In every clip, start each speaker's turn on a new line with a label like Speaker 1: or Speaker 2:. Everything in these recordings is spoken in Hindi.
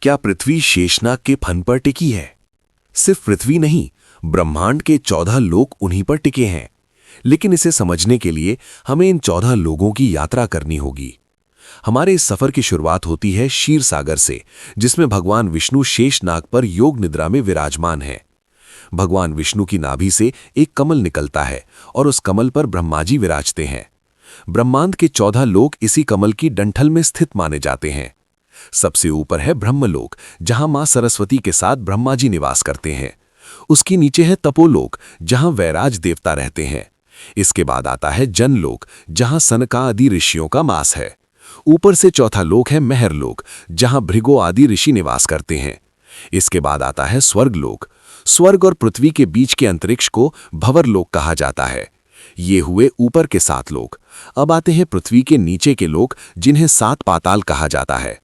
Speaker 1: क्या पृथ्वी शेषनाग के फन पर टिकी है? सिर्फ पृथ्वी नहीं, ब्रह्मांड के 14 लोक उन्हीं पर टिके हैं। लेकिन इसे समझने के लिए हमें इन 14 लोगों की यात्रा करनी होगी। हमारे इस सफर की शुरुआत होती है क्षीर सागर से, जिसमें भगवान विष्णु शेषनाग पर योग निद्रा में विराजमान है। भगवान विष्णु की नाभि से एक कमल निकलता है और उस कमल पर ब्रह्मा जी विराजते हैं। ब्रह्मांड के 14 लोक इसी कमल की डंठल में स्थित माने जाते हैं। सबसे ऊपर है ब्रह्मलोक, जहां मां सरस्वती के साथ ब्रह्मा जी निवास करते हैं। उसके नीचे है तपोलोक, जहां वैराज देवता रहते हैं। इसके बाद आता है जनलोक, जहां सनका आदि ऋषियों का वास है। ऊपर से चौथा लोक है महरलोक, जहां भृगु आदि ऋषि निवास करते हैं। इसके बाद आता है स्वर्गलोक। स्वर्ग और पृथ्वी के बीच के अंतरिक्ष को भंवरलोक कहा जाता है। ये हुए ऊपर के 7 लोक। अब आते हैं पृथ्वी के नीचे के लोक, जिन्हें 7 पाताल कहा जाता है।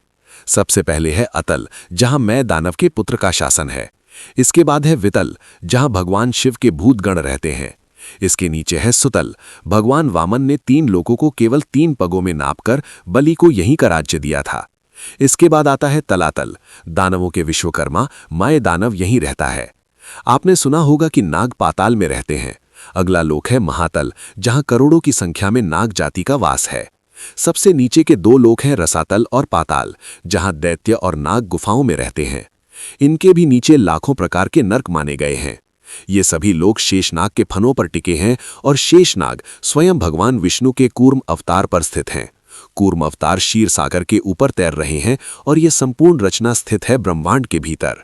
Speaker 1: सबसे पहले है अतल, जहां मैं दानव के पुत्र का शासन है। इसके बाद है वितल, जहां भगवान शिव के भूतगण रहते हैं। इसके नीचे है सुतल। भगवान वामन ने 3 लोकों को केवल 3 पगों में नापकर बलि को यहीं का राज्य दिया था। इसके बाद आता है तलातल। दानवों के विश्वकर्मा माय दानव यहीं रहता है। आपने सुना होगा कि नाग पाताल में रहते हैं। अगला लोक है महातल, जहां करोड़ों की संख्या में नाग जाति का वास है। सबसे नीचे के 2 लोक हैं रसातल और पाताल, जहां दैत्य और नाग गुफाओं में रहते हैं। इनके भी नीचे लाखों प्रकार के नर्क माने गए हैं। ये सभी लोग शेषनाग के फनों पर टिके हैं और शेषनाग स्वयं भगवान विष्णु के कूर्म अवतार पर स्थित हैं। कूर्म अवतार क्षीर सागर के ऊपर तैर रहे हैं और यह संपूर्ण रचना स्थित है ब्रह्मांड के भीतर।